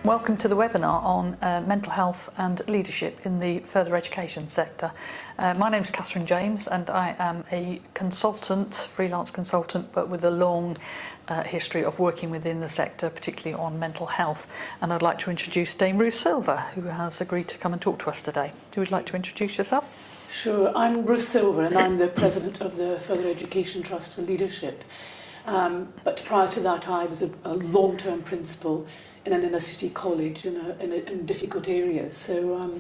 Welcome to the webinar on mental health and leadership in the further education sector. My name is Kathryn James and I am a consultant, freelance consultant, but with a long history of working within the sector, particularly on mental health. And I'd like to introduce Dame Ruth Silver, who has agreed to come and talk to us today. Who would like to introduce yourself? Sure, I'm Ruth Silver and I'm the President of the Further Education Trust for Leadership. But prior to that I was a long-term principal in an inner city college in difficult areas. So,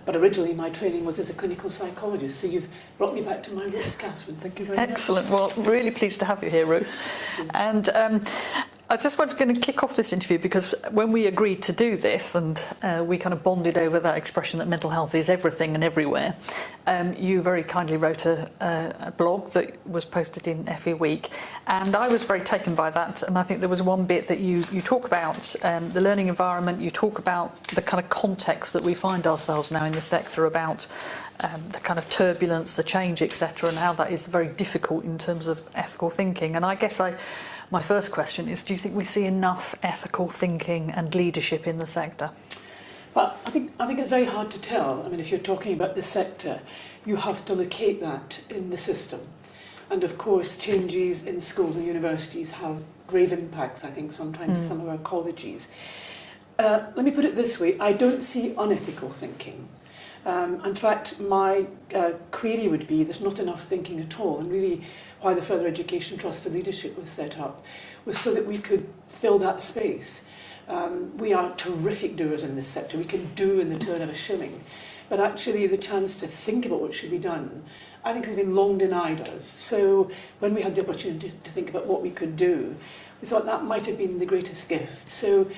but originally my training was as a clinical psychologist. So you've brought me back to my roots, Kathryn. Thank you very much. Excellent. Well, really pleased to have you here, Ruth. And I just was going to kick off this interview because when we agreed to do this and we kind of bonded over that expression that mental health is everything and everywhere, you very kindly wrote a blog that was posted in FE Week, and I was very taken by that. And I think there was one bit that you talk about the learning environment, you talk about the kind of context that we find ourselves now in the sector, about the kind of turbulence, the change, etc., and how that is very difficult in terms of ethical thinking. And I guess my first question is, do you think we see enough ethical thinking and leadership in the sector? Well, I think it's very hard to tell. I mean, if you're talking about the sector, you have to locate that in the system. And of course, changes in schools and universities have grave impacts, I think, sometimes to some of our colleges. Let me put it this way, I don't see unethical thinking. In fact, my query would be there's not enough thinking at all, and really why the Further Education Trust for Leadership was set up was so that we could fill that space. We are terrific doers in this sector. We can do in the turn of a shilling, but actually the chance to think about what should be done, I think, has been long denied us. So when we had the opportunity to think about what we could do, we thought that might have been the greatest gift. So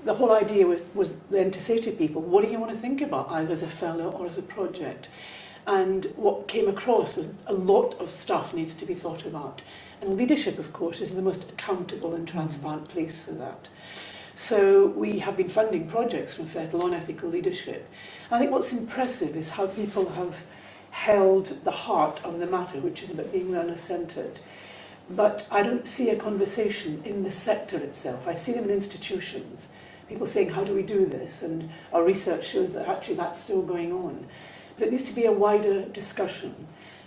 the whole idea was then to say to people, what do you want to think about, either as a fellow or as a project? And what came across was a lot of stuff needs to be thought about. And leadership, of course, is the most accountable and transparent place for that. So we have been funding projects from FETL on ethical leadership. I think what's impressive is how people have held the heart of the matter, which is about being learner-centred. But I don't see a conversation in the sector itself. I see them in institutions. People saying, how do we do this? And our research shows that actually that's still going on. But it needs to be a wider discussion.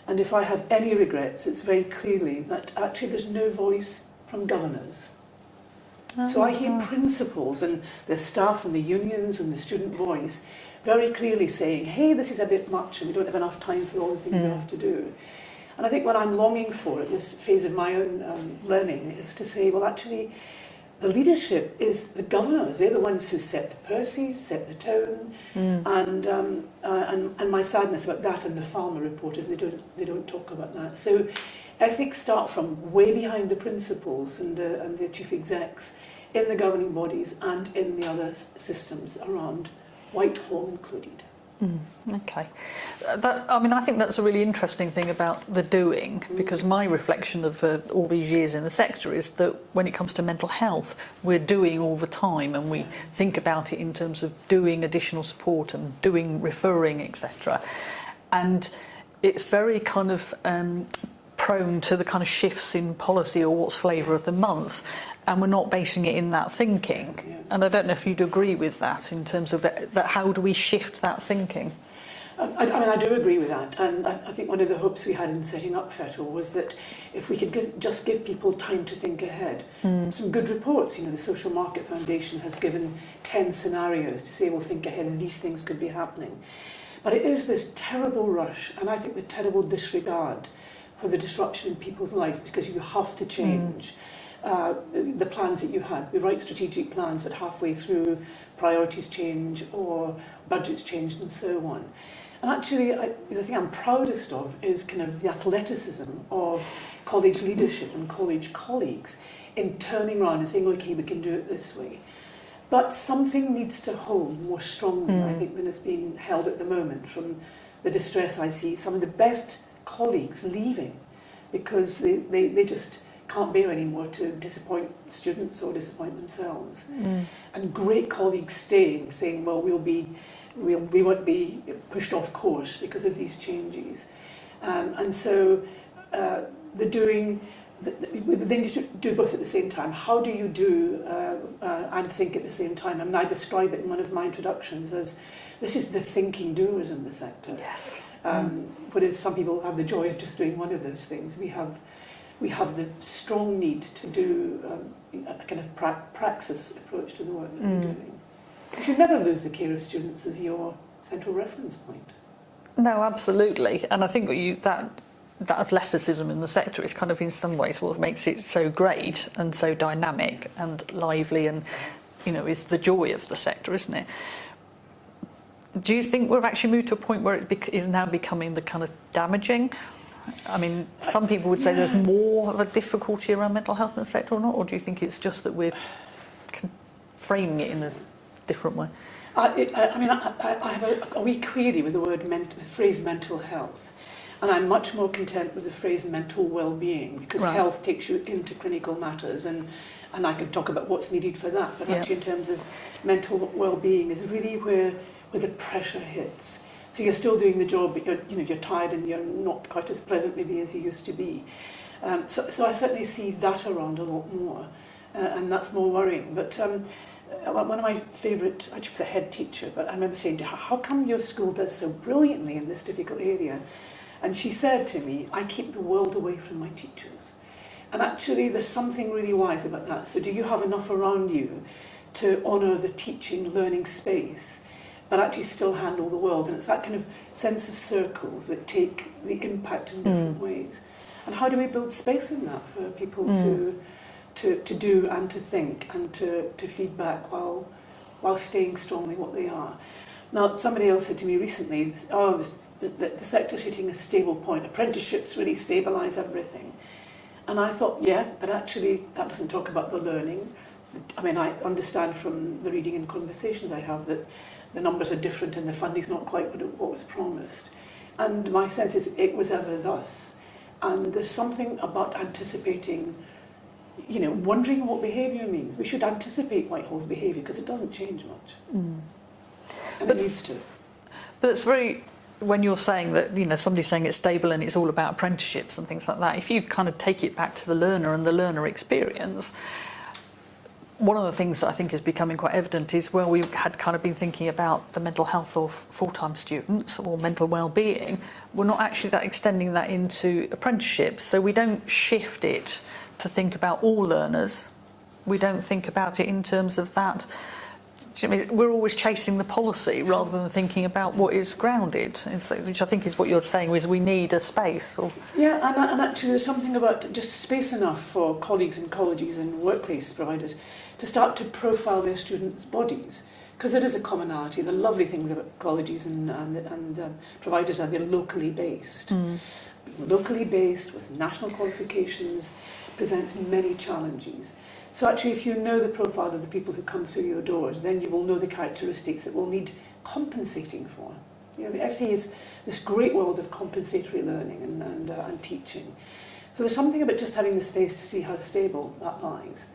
And if I have any regrets, it's very clearly that actually there's no voice from governors. So I hear principals and the staff and the unions and the student voice very clearly saying, hey, this is a bit much and we don't have enough time for all the things we have to do. And I think what I'm longing for at this phase of my own learning is to say, well, actually, the leadership is the governors. They're the ones who set the purses, set the tone, and my sadness about that and the Farmer report is they don't talk about that. So ethics start from way behind the principals and the chief execs in the governing bodies and in the other systems around, Whitehall included. Okay. I think that's a really interesting thing about the doing, because my reflection of all these years in the sector is that when it comes to mental health, we're doing all the time, and we think about it in terms of doing additional support and doing referring, etc. And it's very kind of prone to the kind of shifts in policy or what's flavour of the month, and we're not basing it in that thinking. Yeah. And I don't know if you'd agree with that in terms of that how do we shift that thinking? I do agree with that, and I think one of the hopes we had in setting up FETL was that if we could just give people time to think ahead. Some good reports, the Social Market Foundation has given 10 scenarios to say, well, think ahead and these things could be happening. But it is this terrible rush, and I think the terrible disregard for the disruption in people's lives, because you have to change the plans that you had. We write strategic plans, but halfway through priorities change or budgets change and so on. And actually, the thing I'm proudest of is kind of the athleticism of college leadership and college colleagues in turning around and saying, okay, we can do it this way. But something needs to hold more strongly, I think, than is being held at the moment, from the distress I see. Some of the best colleagues leaving because they just can't bear anymore to disappoint students or disappoint themselves. And great colleagues staying, saying, well, we won't be pushed off course because of these changes. And so the doing they need to do both at the same time. How do you do and think at the same time? And I describe it in one of my introductions as this is the thinking doers in the sector. Yes. Whereas some people have the joy of just doing one of those things. We have the strong need to do a kind of praxis approach to the work that we're doing. You should never lose the care of students as your central reference point. No, absolutely. And I think that athleticism in the sector is kind of in some ways what makes it so great and so dynamic and lively, and is the joy of the sector, isn't it? Do you think we've actually moved to a point where it is now becoming the kind of damaging? I mean, some people would say there's more of a difficulty around mental health in the sector or not, or do you think it's just that we're framing it in a different way? I have a wee query with the phrase mental health, and I'm much more content with the phrase mental well-being, because health takes you into clinical matters, and I can talk about what's needed for that, but actually in terms of mental well-being is really where the pressure hits. So you're still doing the job, but you're tired and you're not quite as pleasant maybe as you used to be. So I certainly see that around a lot more, and that's more worrying. But one of my favourite, I was a head teacher, but I remember saying to her, how come your school does so brilliantly in this difficult area? And she said to me, I keep the world away from my teachers. And actually there's something really wise about that. So do you have enough around you to honour the teaching, learning space, but actually still handle the world? And it's that kind of sense of circles that take the impact in different ways. And how do we build space in that for people to do and to think and to feed back while staying strongly what they are? Now, somebody else said to me recently, the sector's hitting a stable point. Apprenticeships really stabilise everything. And I thought, yeah, but actually that doesn't talk about the learning. I mean, I understand from the reading and conversations I have that the numbers are different and the funding's not quite what was promised. And my sense is it was ever thus. And there's something about anticipating, wondering what behaviour means. We should anticipate Whitehall's behaviour because it doesn't change much. And it needs to. But it's very, when you're saying that, somebody's saying it's stable and it's all about apprenticeships and things like that, if you kind of take it back to the learner and the learner experience, one of the things that I think is becoming quite evident is where we had kind of been thinking about the mental health of full-time students or mental well-being, we're not actually extending that into apprenticeships. So we don't shift it to think about all learners. We don't think about it in terms of that. We're always chasing the policy rather than thinking about what is grounded, which I think is what you're saying, is we need a space. Yeah, and actually there's something about just space enough for colleagues in colleges and workplace providers to start to profile their students' bodies, because there is a commonality. The lovely things about colleges and providers are they're locally based. Locally based with national qualifications presents many challenges. So actually, if you know the profile of the people who come through your doors, then you will know the characteristics that will need compensating for. The FE is this great world of compensatory learning and teaching. So there's something about just having the space to see how stable that lies.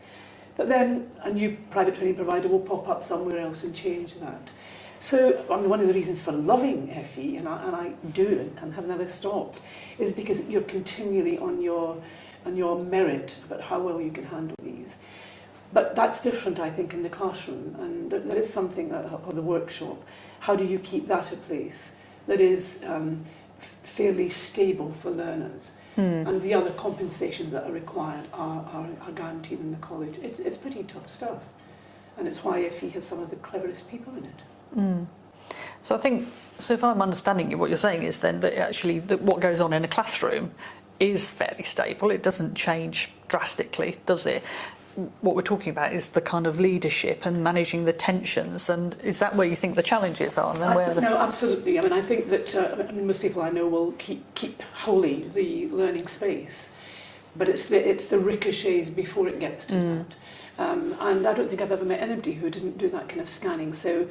But then a new private training provider will pop up somewhere else and change that. So one of the reasons for loving FE, and I do and have never stopped, is because you're continually on your merit about how well you can handle these. But that's different, I think, in the classroom, and there is something, or the workshop. How do you keep that a place that is fairly stable for learners? And the other compensations that are required are guaranteed in the college. It's pretty tough stuff, and it's why FE has some of the cleverest people in it. So I think, if I'm understanding you, what you're saying is then that actually what goes on in a classroom is fairly stable. It doesn't change drastically, does it? What we're talking about is the kind of leadership and managing the tensions, and is that where you think the challenges are? No, absolutely. I mean, I think that most people I know will keep holy the learning space, but it's the ricochets before it gets to that. And I don't think I've ever met anybody who didn't do that kind of scanning. So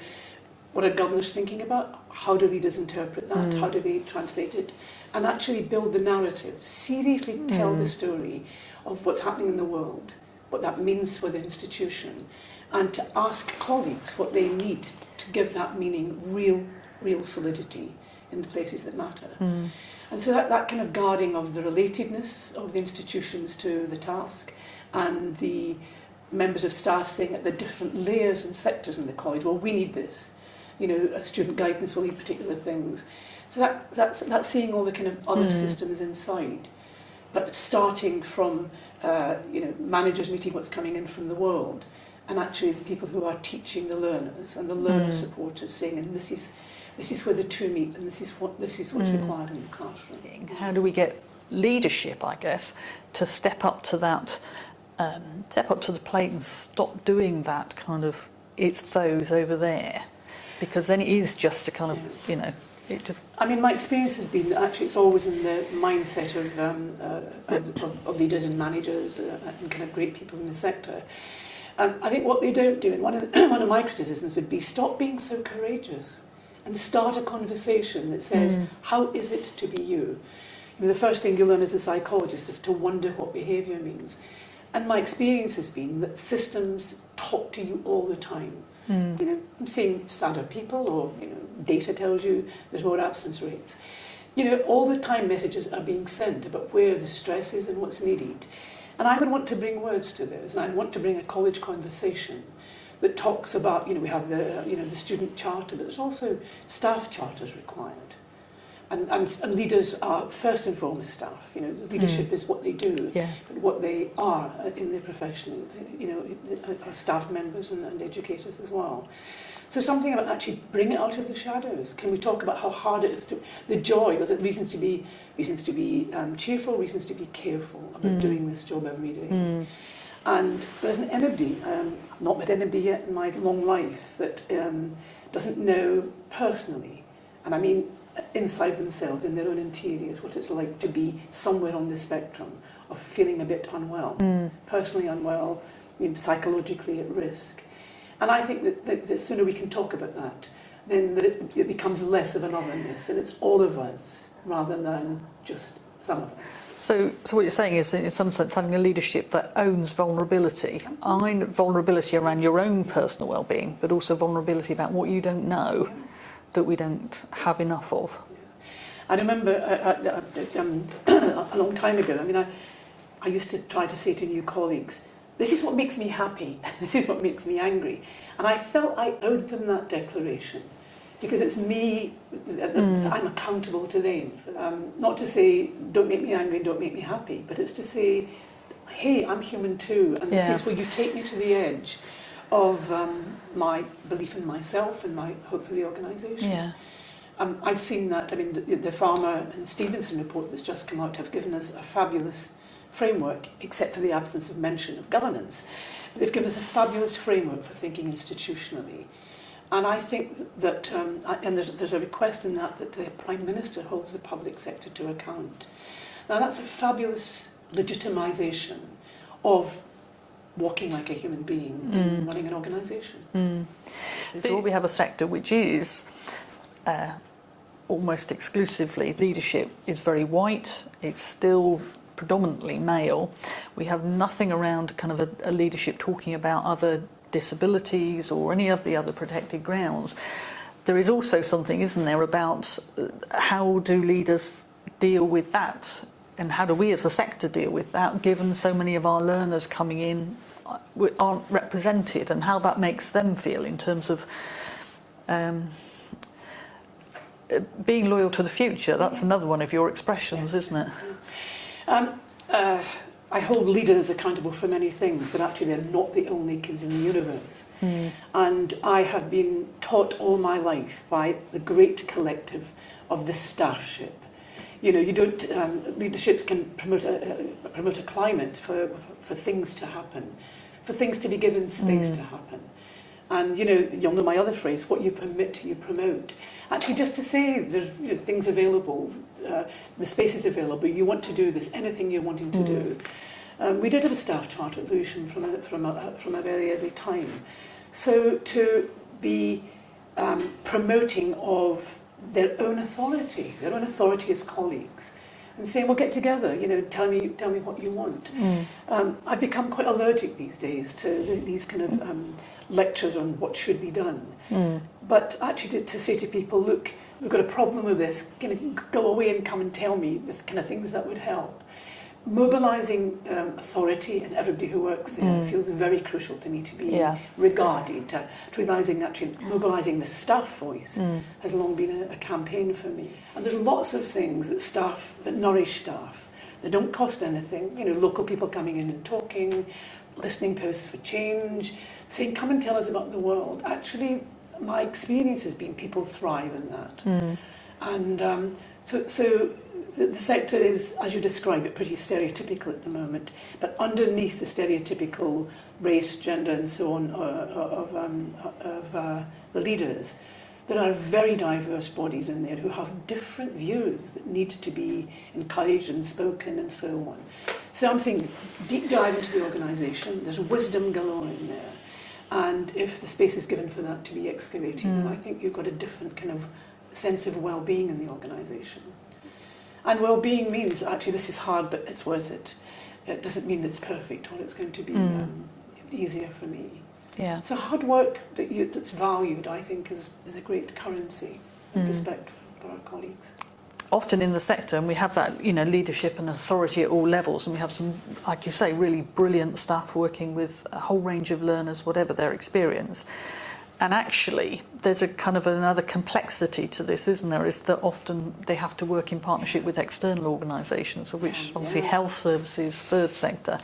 what are governors thinking about? How do leaders interpret that? How do they translate it? And actually build the narrative, seriously tell the story of what's happening in the world, what that means for the institution, and to ask colleagues what they need to give that meaning real solidity in the places that matter. And so that kind of guarding of the relatedness of the institutions to the task, and the members of staff saying at the different layers and sectors in the college, well, we need this. You know, a student guidance will need particular things. So that's seeing all the kind of other systems inside, but starting from managers meeting what's coming in from the world, and actually the people who are teaching the learners and the learner supporters saying, and this is where the two meet, and this is what's required in the classroom. How do we get leadership, I guess, to step up to that, step up to the plate and stop doing that kind of, it's those over there, because then it is just a kind of, it just... I mean, my experience has been that actually it's always in the mindset of leaders and managers and kind of great people in the sector. I think what they don't do, and one of my criticisms would be, stop being so courageous and start a conversation that says, how is it to be you? I mean, the first thing you learn as a psychologist is to wonder what behaviour means. And my experience has been that systems talk to you all the time. I'm seeing sadder people, or data tells you there's more absence rates. All the time messages are being sent about where the stress is and what's needed. And I would want to bring words to this, and I'd want to bring a college conversation that talks about, we have the student charter, but there's also staff charters required. And leaders are first and foremost staff. Leadership is what they do, but what they are in their profession, are staff members and educators as well. So something about actually bring it out of the shadows. Can we talk about how hard it is to, the joy, was it reasons to be cheerful, reasons to be careful about doing this job every day. And there isn't anybody, I've not met anybody yet in my long life that doesn't know personally, and I mean inside themselves, in their own interiors, what it's like to be somewhere on the spectrum of feeling a bit unwell, personally unwell, psychologically at risk. And I think that the sooner we can talk about that, then that it becomes less of an otherness, and it's all of us rather than just some of us. So what you're saying is, in some sense, having a leadership that owns vulnerability. Vulnerability around your own personal well-being, but also vulnerability about what you don't know, that we don't have enough of. I remember a long time ago, I mean, I used to try to say to new colleagues, this is what makes me happy, this is what makes me angry. And I felt I owed them that declaration, because it's me, I'm accountable to them. Not to say, don't make me angry, don't make me happy, but it's to say, hey, I'm human too, and this is where you take me to the edge of my belief in myself and my hope for the organisation. I've seen that. I mean, the Farmer and Stevenson report that's just come out have given us a fabulous framework, except for the absence of mention of governance. They've given us a fabulous framework for thinking institutionally. And I think that, and there's a request in that the Prime Minister holds the public sector to account. Now that's a fabulous legitimisation of walking like a human being and running an organisation. So we have a sector which is almost exclusively, leadership is very white, it's still predominantly male. We have nothing around kind of a leadership talking about other disabilities or any of the other protected grounds. There is also something, isn't there, about how do leaders deal with that, and how do we as a sector deal with that, given so many of our learners coming in aren't represented, and how that makes them feel in terms of being loyal to the future. That's another one of your expressions, isn't it? I hold leaders accountable for many things, but actually they're not the only kids in the universe. And I have been taught all my life by the great collective of the staffship. You don't, leaderships can promote a climate for things to happen, for things to be given space to happen. And you'll know my other phrase, what you permit, you promote. Actually, just to say there's things available, the space is available, you want to do this, anything you're wanting to do. We did have a staff chart at Lewisham from a very early time. So to be promoting of their own authority as colleagues, and saying, well, get together, tell me what you want. I've become quite allergic these days to these kind of lectures on what should be done. But actually to say to people, look, we've got a problem with this, go away and come and tell me the kind of things that would help. Mobilising authority and everybody who works there feels very crucial to me to be regarded. To realising actually mobilising the staff voice has long been a campaign for me. And there's lots of things that nourish staff, that don't cost anything. You know, local people coming in and talking, listening posts for change, saying, come and tell us about the world. Actually, my experience has been people thrive in that. And so the sector is, as you describe it, pretty stereotypical at the moment. But underneath the stereotypical race, gender, and so on of the leaders, there are very diverse bodies in there who have different views that need to be encouraged and spoken and so on. So I'm thinking, deep dive into the organisation. There's wisdom galore in there. And if the space is given for that to be excavated, then I think you've got a different kind of sense of well-being in the organisation. And well-being means, actually, this is hard, but it's worth it. It doesn't mean that it's perfect or it's going to be easier for me. Yeah. So hard work that's valued, I think, is a great currency and respect for our colleagues. Often in the sector, and we have that, leadership and authority at all levels, and we have some, like you say, really brilliant staff working with a whole range of learners, whatever their experience. And actually, there's a kind of another complexity to this, isn't there? Is that often they have to work in partnership with external organisations, of which obviously health services, third sector,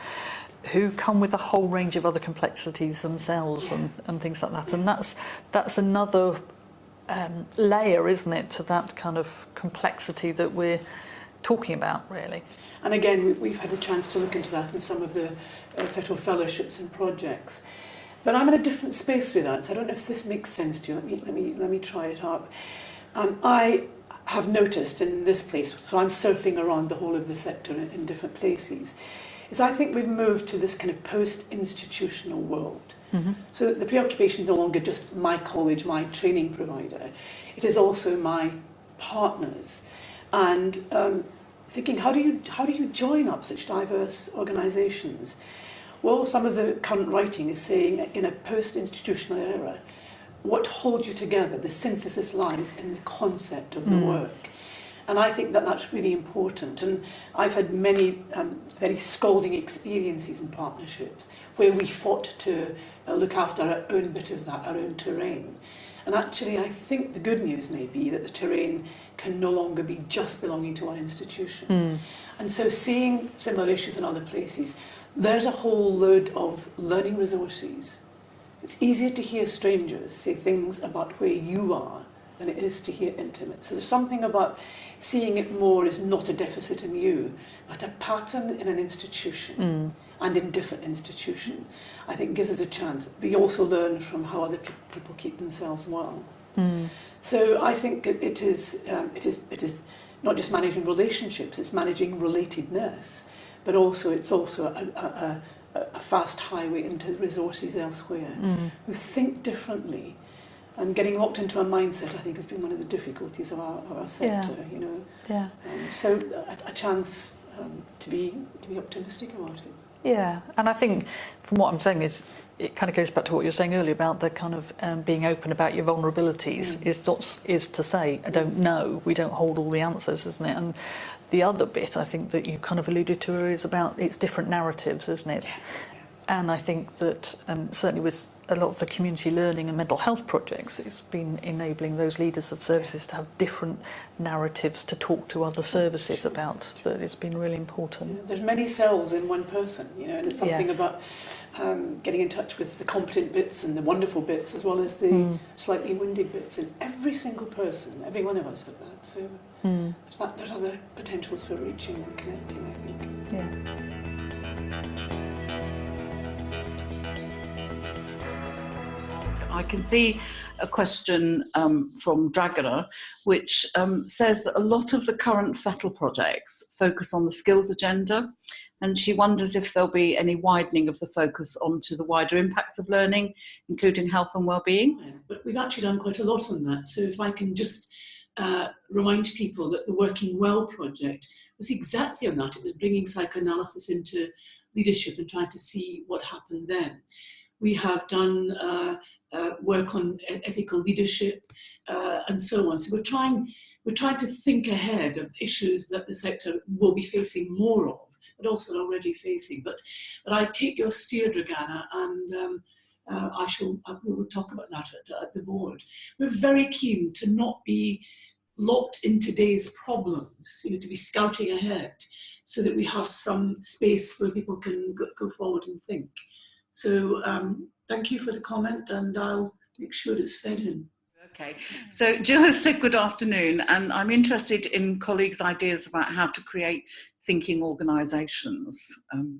who come with a whole range of other complexities themselves and things like that. And that's another layer, isn't it, to that kind of complexity that we're talking about, really. And again, we've had a chance to look into that in some of the FETL fellowships and projects. But I'm in a different space with that, so I don't know if this makes sense to you. Let me try it out. I have noticed in this place, so I'm surfing around the whole of the sector in different places, is I think we've moved to this kind of post-institutional world. So the preoccupation is no longer just my college, my training provider. It is also my partners. And thinking, how do you join up such diverse organisations? Well, some of the current writing is saying, in a post-institutional era, what holds you together, the synthesis lies in the concept of the work. And I think that that's really important. And I've had many very scalding experiences in partnerships where we fought to look after our own bit of that, our own terrain. And actually, I think the good news may be that the terrain can no longer be just belonging to one institution. And so seeing similar issues in other places, there's a whole load of learning resources. It's easier to hear strangers say things about where you are than it is to hear intimate. So there's something about seeing it more as not a deficit in you, but a pattern in an institution and in different institutions. I think gives us a chance. We also learn from how other people keep themselves well. So I think it is not just managing relationships, it's managing relatedness. But also, it's also a fast highway into resources elsewhere who think differently. And getting locked into a mindset, I think, has been one of the difficulties of our sector, so a chance to be optimistic about it. Yeah, and I think from what I'm saying is, it kind of goes back to what you were saying earlier about the kind of being open about your vulnerabilities is to say, I don't know, we don't hold all the answers, isn't it? And the other bit, I think, that you kind of alluded to is about it's different narratives, isn't it? Yeah. And I think that certainly with a lot of the community learning and mental health projects, it's been enabling those leaders of services to have different narratives to talk to other services about. That it's been really important. Yeah, there's many selves in one person, and it's something about getting in touch with the competent bits and the wonderful bits, as well as the slightly wounded bits. And every single person, every one of us have that. So there's other potentials for reaching and connecting, I think. Yeah. I can see a question from Dragona, which says that a lot of the current FETL projects focus on the skills agenda, and she wonders if there'll be any widening of the focus onto the wider impacts of learning, including health and well-being. But we've actually done quite a lot on that, so if I can just remind people that the Working Well project was exactly on that. It was bringing psychoanalysis into leadership and trying to see what happened then. We have done work on ethical leadership and so on. So we're trying to think ahead of issues that the sector will be facing more of, but also already facing. But I take your steer, Dragana, and we will talk about that at the board. We're very keen to not be locked in today's problems, to be scouting ahead, so that we have some space where people can go forward and think. So thank you for the comment, and I'll make sure it's fed in. Okay, so Jill has said good afternoon, and I'm interested in colleagues' ideas about how to create thinking organisations.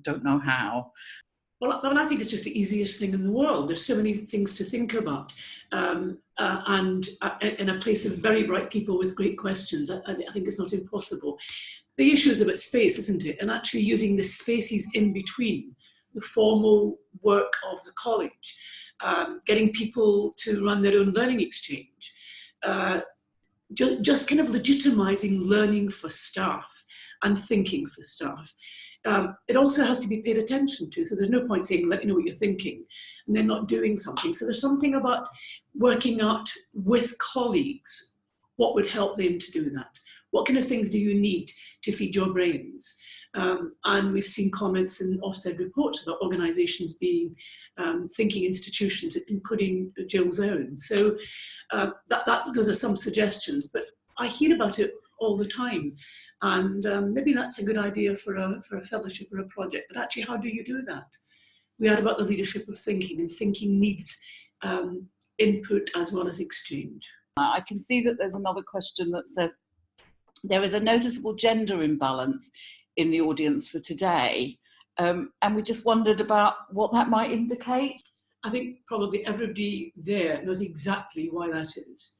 Don't know how. Well, I think it's just the easiest thing in the world. There's so many things to think about, and in a place of very bright people with great questions, I think it's not impossible. The issue is about space, isn't it? And actually using the spaces in between the formal work of the college, getting people to run their own learning exchange, just kind of legitimising learning for staff and thinking for staff. It also has to be paid attention to, so there's no point saying, let me know what you're thinking, and then not doing something. So there's something about working out with colleagues what would help them to do that. What kind of things do you need to feed your brains? And we've seen comments in Ofsted reports about organisations being thinking institutions, including Jill's own. So those are some suggestions, but I hear about it all the time. And maybe that's a good idea for a fellowship or a project. But actually, how do you do that? We had about the leadership of thinking, and thinking needs input as well as exchange. I can see that there's another question that says, there is a noticeable gender imbalance in the audience for today. And we just wondered about what that might indicate. I think probably everybody there knows exactly why that is.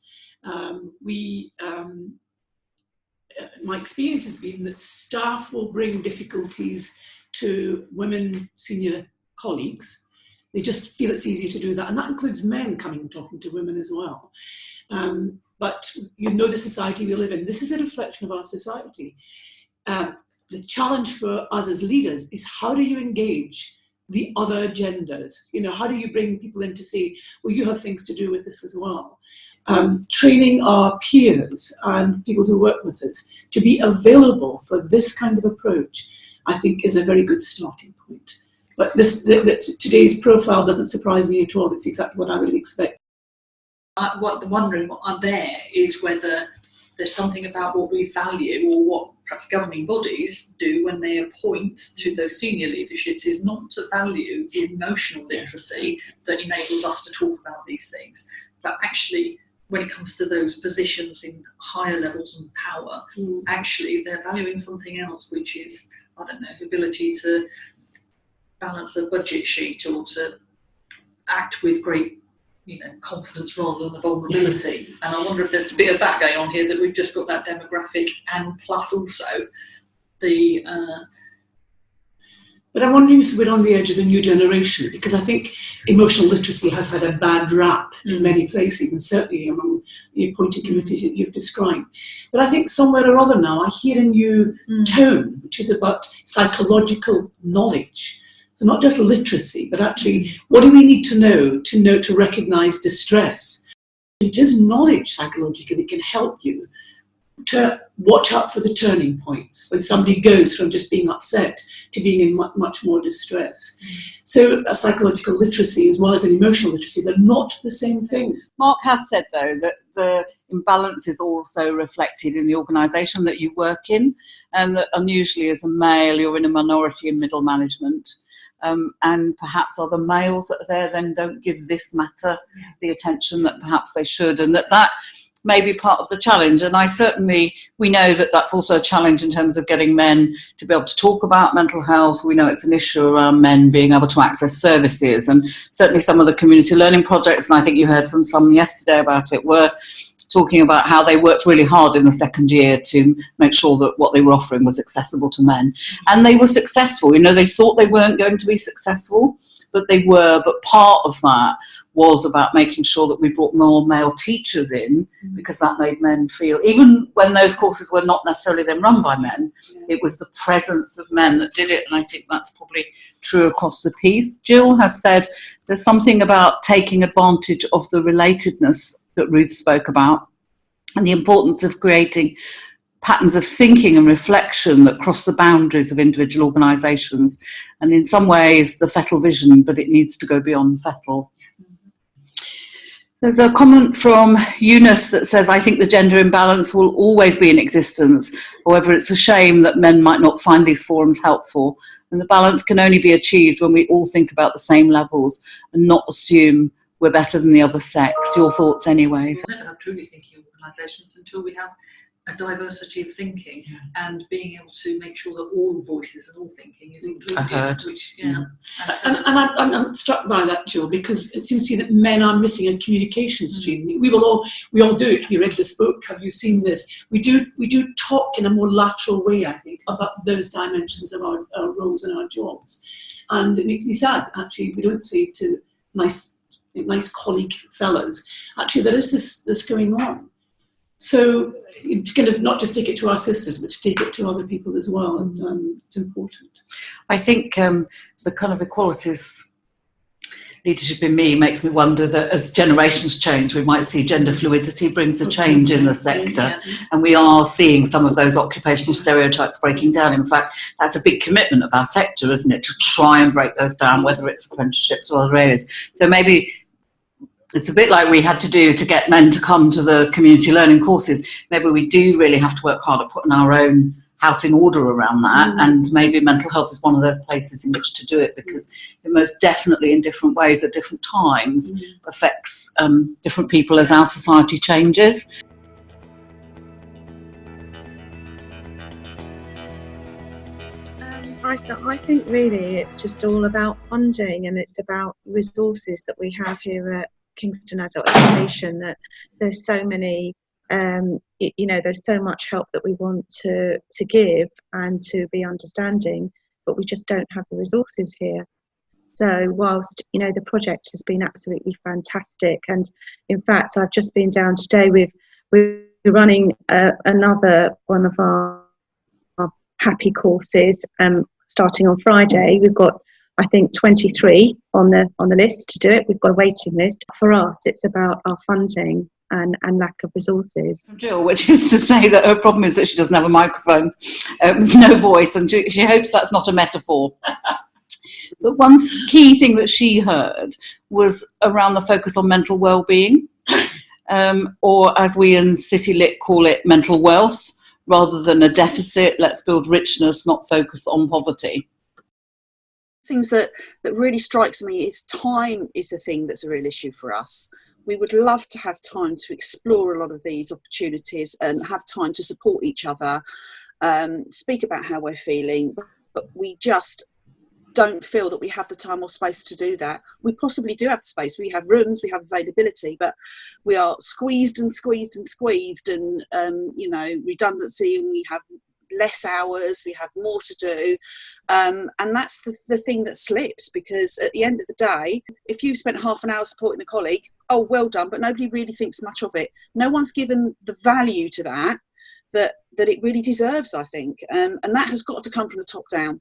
My experience has been that staff will bring difficulties to women senior colleagues. They just feel it's easier to do that. And that includes men coming and talking to women as well. But the society we live in. This is a reflection of our society. The challenge for us as leaders is, how do you engage the other genders? How do you bring people in to say, well, you have things to do with this as well? Training our peers and people who work with us to be available for this kind of approach, I think, is a very good starting point. But today's profile doesn't surprise me at all. It's exactly what I would expect. Wondering what I'm there is whether there's something about what we value, or what perhaps governing bodies do when they appoint to those senior leaderships, is not to value emotional literacy that enables us to talk about these things, but actually when it comes to those positions in higher levels of power, actually they're valuing something else, which is, I don't know, the ability to balance a budget sheet, or to act with great confidence rather than the vulnerability. And I wonder if there's a bit of that going on here, that we've just got that demographic, and plus also the... But I'm wondering if we're on the edge of a new generation, because I think emotional literacy has had a bad rap in many places, and certainly among the appointed committees that you've described. But I think somewhere or other now I hear a new tone, which is about psychological knowledge. So not just literacy, but actually, what do we need to know to recognise distress? It is knowledge psychologically that can help you to watch out for the turning points when somebody goes from just being upset to being in much more distress. So a psychological literacy as well as an emotional literacy, they're not the same thing. Mark has said, though, that the imbalance is also reflected in the organisation that you work in, and that unusually as a male you're in a minority in middle management. And perhaps other males that are there then don't give this matter the attention that perhaps they should, and that may be part of the challenge. And we know that that's also a challenge in terms of getting men to be able to talk about mental health. We know it's an issue around men being able to access services, and certainly some of the community learning projects, and I think you heard from some yesterday about it, were talking about how they worked really hard in the second year to make sure that what they were offering was accessible to men. And they were successful. You know, they thought they weren't going to be successful, but they were. But part of that was about making sure that we brought more male teachers in, because that made men feel, even when those courses were not necessarily then run by men, it was the presence of men that did it. And I think that's probably true across the piece. Jill has said there's something about taking advantage of the relatedness that Ruth spoke about, and the importance of creating patterns of thinking and reflection that cross the boundaries of individual organisations. And in some ways, the FETL vision, but it needs to go beyond FETL. There's a comment from Eunice that says, I think the gender imbalance will always be in existence. However, it's a shame that men might not find these forums helpful. And the balance can only be achieved when we all think about the same levels and not assume we're better than the other sex. Your thoughts anyways? We'll never have truly thinking organisations until we have a diversity of thinking and being able to make sure that all voices and all thinking is included. Which, and I'm struck by that, Jill, because it seems to me that men are missing a communication stream. We all do it. Have you read this book? Have you seen this? We do talk in a more lateral way, I think, about those dimensions of our roles and our jobs. And it makes me sad, actually. We don't say to nice colleague fellows, actually, there is this going on. So to kind of not just take it to our sisters, but to take it to other people as well. And it's important. I think the kind of equalities leadership in me makes me wonder that as generations change, we might see gender fluidity brings a change in the sector. And we are seeing some of those occupational stereotypes breaking down. In fact, that's a big commitment of our sector, isn't it, to try and break those down, whether it's apprenticeships or other areas. So maybe it's a bit like we had to do to get men to come to the community learning courses. Maybe we do really have to work hard at putting our own house in order around that, and maybe mental health is one of those places in which to do it, because it most definitely in different ways at different times affects different people as our society changes. I think really it's just all about funding, and it's about resources that we have here at Kingston Adult Education, that there's so many, there's so much help that we want to give and to be understanding, but we just don't have the resources here. So whilst, the project has been absolutely fantastic, and in fact, I've just been down today, we're running another one of our happy courses starting on Friday. We've got, I think, 23 on the list to do it. We've got a waiting list. For us, it's about our funding and lack of resources. Jill, which is to say that her problem is that she doesn't have a microphone, no voice, and she hopes that's not a metaphor. But one key thing that she heard was around the focus on mental well-being, or as we in City Lit call it, mental wealth. Rather than a deficit, let's build richness, not focus on poverty. Things that really strikes me is time is the thing that's a real issue for us. We would love to have time to explore a lot of these opportunities and have time to support each other, speak about how we're feeling, but we just don't feel that we have the time or space to do that. We possibly do have the space. We have rooms, we have availability, but we are squeezed and redundancy, and we have less hours, we have more to do. And that's the thing that slips, because at the end of the day, if you spent half an hour supporting a colleague, oh, well done, but nobody really thinks much of it. No one's given the value to that it really deserves, I think. And that has got to come from the top down.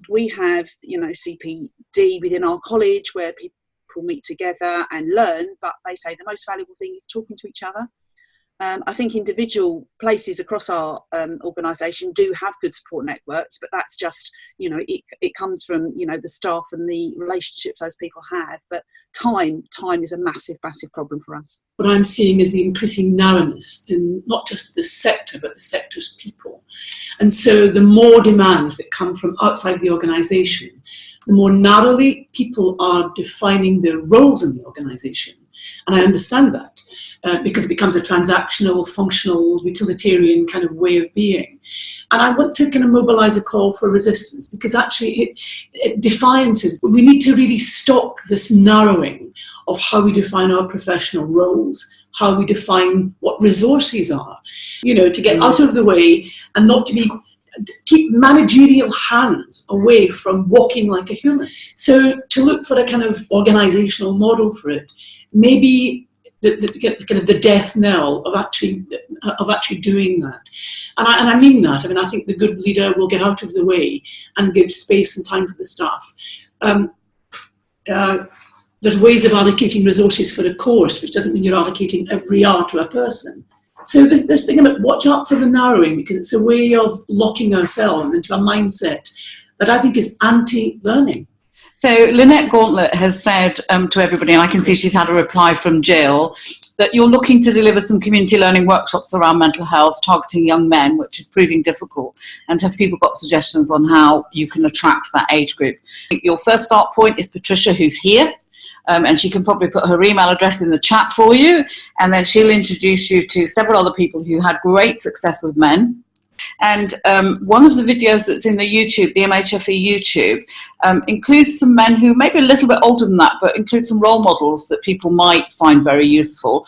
We have, CPD within our college where people meet together and learn, but they say the most valuable thing is talking to each other. I think individual places across our organisation do have good support networks, but that's just, it comes from, the staff and the relationships those people have. But time is a massive, massive problem for us. What I'm seeing is the increasing narrowness in not just the sector, but the sector's people. And so the more demands that come from outside the organisation, the more narrowly people are defining their roles in the organisation, And I understand that because it becomes a transactional, functional, utilitarian kind of way of being. And I want to kind of mobilise a call for resistance, because actually it defines us. We need to really stop this narrowing of how we define our professional roles, how we define what resources are, you know, to get out of the way and not to keep managerial hands away from walking like a human. So to look for a kind of organisational model for it, maybe the death knell of actually doing that. And I mean that. I mean, I think the good leader will get out of the way and give space and time for the staff. There's ways of allocating resources for a course, which doesn't mean you're allocating every hour to a person. So this thing about watch out for the narrowing, because it's a way of locking ourselves into a mindset that I think is anti-learning. So Lynette Gauntlet has said to everybody, and I can see she's had a reply from Jill, that you're looking to deliver some community learning workshops around mental health, targeting young men, which is proving difficult. And have people got suggestions on how you can attract that age group? Your first start point is Patricia, who's here. And she can probably put her email address in the chat for you, and then she'll introduce you to several other people who had great success with men. And one of the videos that's in the YouTube, the MHFE YouTube, includes some men who may be a little bit older than that, but includes some role models that people might find very useful,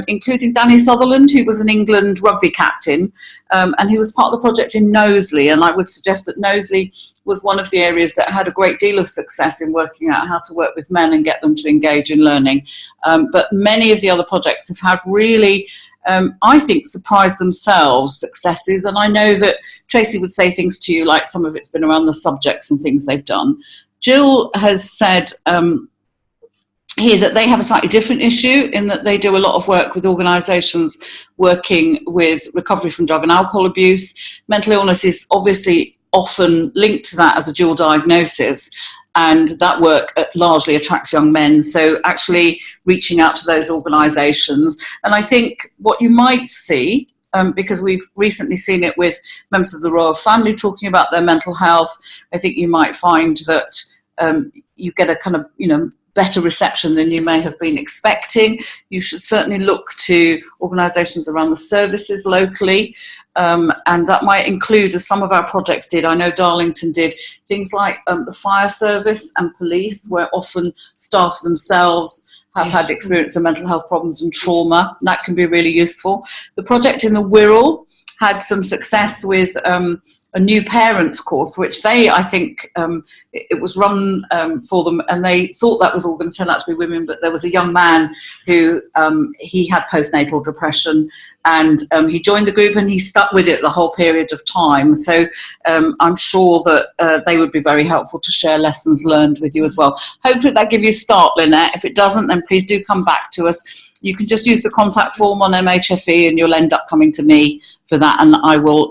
including Danny Sutherland, who was an England rugby captain, and he was part of the project in Knowsley. And I would suggest that Knowsley was one of the areas that had a great deal of success in working out how to work with men and get them to engage in learning. But many of the other projects have had really, I think, surprise themselves successes. And I know that Tracy would say things to you like some of it's been around the subjects and things they've done. Jill has said here that they have a slightly different issue in that they do a lot of work with organisations working with recovery from drug and alcohol abuse. Mental illness is obviously often linked to that as a dual diagnosis, and that work largely attracts young men. So actually reaching out to those organisations. And I think what you might see, because we've recently seen it with members of the royal family talking about their mental health, I think you might find that you get a kind of, better reception than you may have been expecting. You should certainly look to organisations around the services locally, and that might include, as some of our projects did, I know Darlington did, things like the fire service and police, where often staff themselves have had experience of mental health problems and trauma. That can be really useful. The project in the Wirral had some success with a new parents course, which they, I think, it was run for them, and they thought that was all going to turn out to be women, but there was a young man who, he had postnatal depression, and he joined the group and he stuck with it the whole period of time. So I'm sure that they would be very helpful to share lessons learned with you as well. Hopefully that gives you a start, Lynette. If it doesn't, then please do come back to us. You can just use the contact form on MHFE and you'll end up coming to me for that, and I will,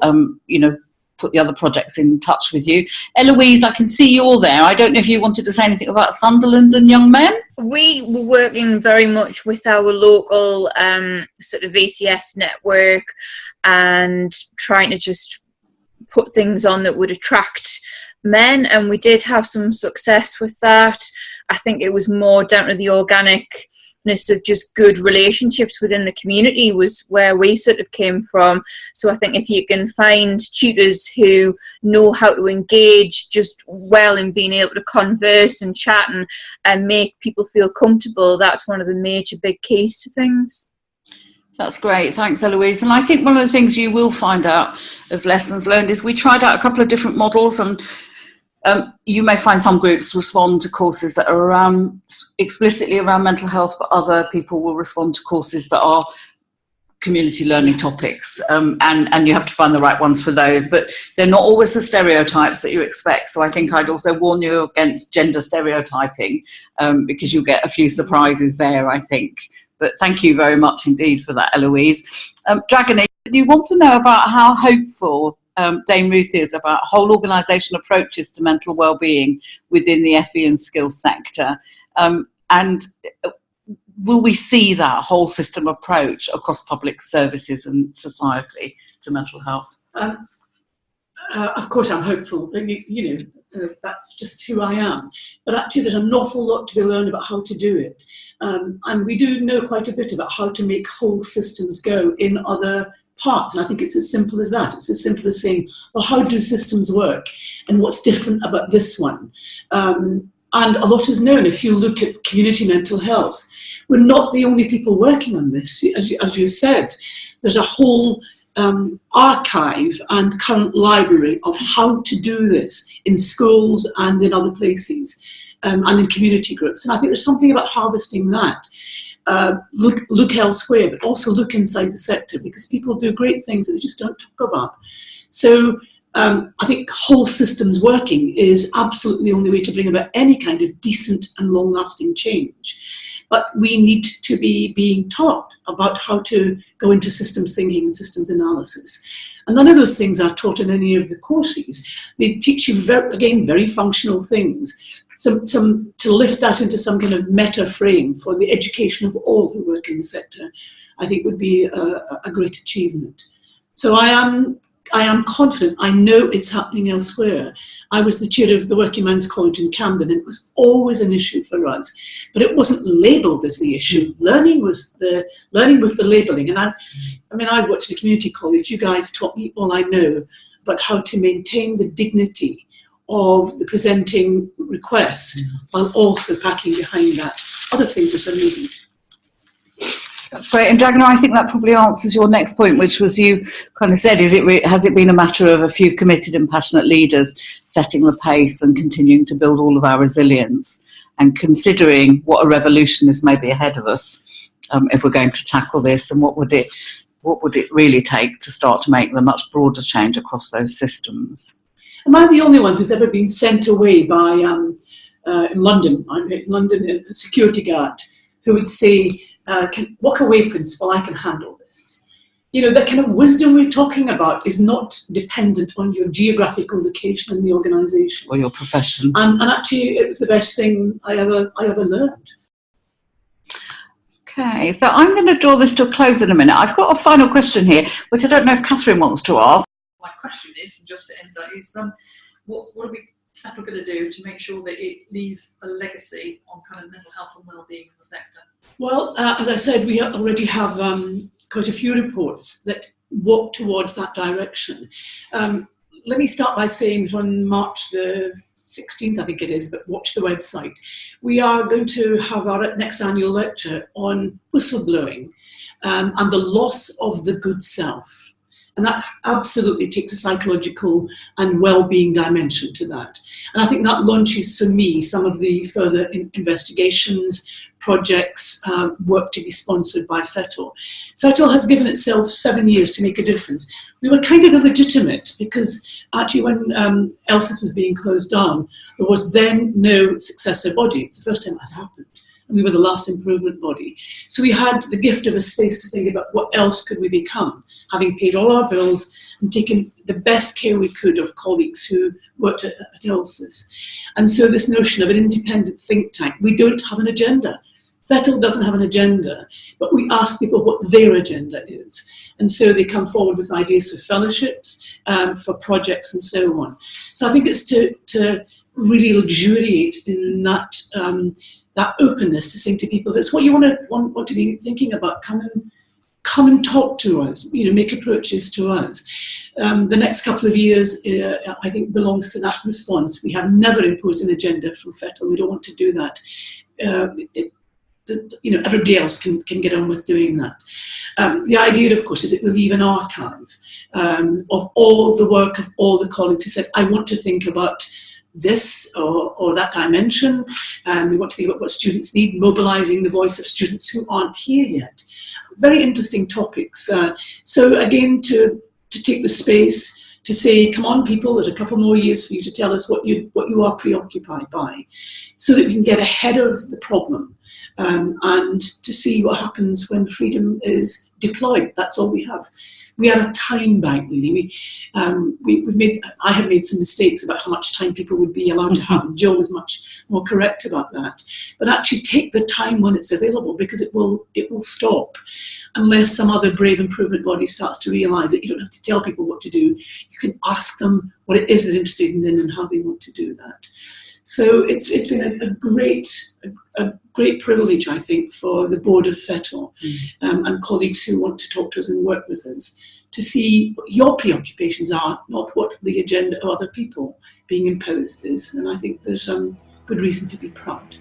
put the other projects in touch with you. Eloise, I can see you're there. I don't know if you wanted to say anything about Sunderland and Young Men. We were working very much with our local sort of VCS network and trying to just put things on that would attract men, and we did have some success with that. I think it was more down to the organic of just good relationships within the community was where we sort of came from. So I think if you can find tutors who know how to engage just well in being able to converse and chat and make people feel comfortable, that's one of the major big keys to things. That's great. Thanks, Eloise. And I think one of the things you will find out as lessons learned is we tried out a couple of different models, and you may find some groups respond to courses that are explicitly around mental health, but other people will respond to courses that are community learning topics, and you have to find the right ones for those. But they're not always the stereotypes that you expect. So I think I'd also warn you against gender stereotyping, because you'll get a few surprises there, I think. But thank you very much indeed for that, Eloise. Dragon, you want to know about how hopeful Dame Ruth is about whole organisation approaches to mental wellbeing within the FE and skills sector, and will we see that whole system approach across public services and society to mental health? Of course, I'm hopeful. that's just who I am. But actually there's an awful lot to be learned about how to do it. And we do know quite a bit about how to make whole systems go in other parts. And I think it's as simple as that. It's as simple as saying, well, how do systems work? And what's different about this one? And a lot is known. If you look at community mental health, we're not the only people working on this. As you've said, there's a whole archive and current library of how to do this in schools and in other places, and in community groups. And I think there's something about harvesting that. Look elsewhere, but also look inside the sector, because people do great things that they just don't talk about. So I think whole systems working is absolutely the only way to bring about any kind of decent and long-lasting change. But we need to be being taught about how to go into systems thinking and systems analysis. And none of those things are taught in any of the courses. They teach you, very functional things. To lift that into some kind of meta frame for the education of all who work in the sector, I think would be a great achievement. So I am confident. I know it's happening elsewhere. I was the chair of the Working Men's College in Camden, and it was always an issue for us, but it wasn't labelled as the issue. Learning was the labelling. And I worked in a community college. You guys taught me all I know about how to maintain the dignity of the presenting request while also packing behind that other things that are needed. That's great. And Dragna, I think that probably answers your next point, which was you kind of said, has it been a matter of a few committed and passionate leaders setting the pace and continuing to build all of our resilience and considering what a revolution is maybe ahead of us if we're going to tackle this, and what would it really take to start to make the much broader change across those systems? Am I the only one who's ever been sent away by, in London, I'm in London, a security guard who would say, walk away, principal, I can handle this. You know, that kind of wisdom we're talking about is not dependent on your geographical location in the organisation. Or your profession. And actually, it was the best thing I ever learned. Okay, so I'm going to draw this to a close in a minute. I've got a final question here, which I don't know if Kathryn wants to ask. My question is, and just to end that, is what are we going to do to make sure that it leaves a legacy on kind of mental health and wellbeing in the sector? Well, as I said, we already have quite a few reports that walk towards that direction. Let me start by saying that on March the 16th, I think it is, but watch the website. We are going to have our next annual lecture on whistleblowing and the loss of the good self. And that absolutely takes a psychological and well-being dimension to that. And I think that launches, for me, some of the further investigations, projects, work to be sponsored by FETL. FETL has given itself 7 years to make a difference. We were kind of illegitimate because actually when ELSIS was being closed down, there was then no successor body. It's the first time that happened. And we were the last improvement body. So we had the gift of a space to think about what else could we become, having paid all our bills and taken the best care we could of colleagues who worked at ELSIS. And so this notion of an independent think tank, we don't have an agenda. FETL doesn't have an agenda, but we ask people what their agenda is. And so they come forward with ideas for fellowships, for projects and so on. So I think it's to really luxuriate in that that openness to saying to people, that's what you want to be thinking about. Come and talk to us, make approaches to us. The next couple of years, I think, belongs to that response. We have never imposed an agenda from FETL. We don't want to do that. Everybody else can get on with doing that. The idea, of course, is it will leave an archive of all the work of all the colleagues who said, I want to think about this or that dimension. We want to think about what students need, mobilising the voice of students who aren't here yet. Very interesting topics. So again, to take the space to say, come on people, there's a couple more years for you to tell us what you are preoccupied by, so that we can get ahead of the problem and to see what happens when freedom is deployed. That's all we have. We are a time bank, really. I have made some mistakes about how much time people would be allowed to have, and Joe was much more correct about that. But actually take the time when it's available, because it will stop unless some other brave improvement body starts to realise that you don't have to tell people what to do. You can ask them what it is they're interested in and how they want to do that. So it's been a great privilege, I think, for the board of FETL and colleagues who want to talk to us and work with us, to see what your preoccupations are, not what the agenda of other people being imposed is. And I think there's good reason to be proud.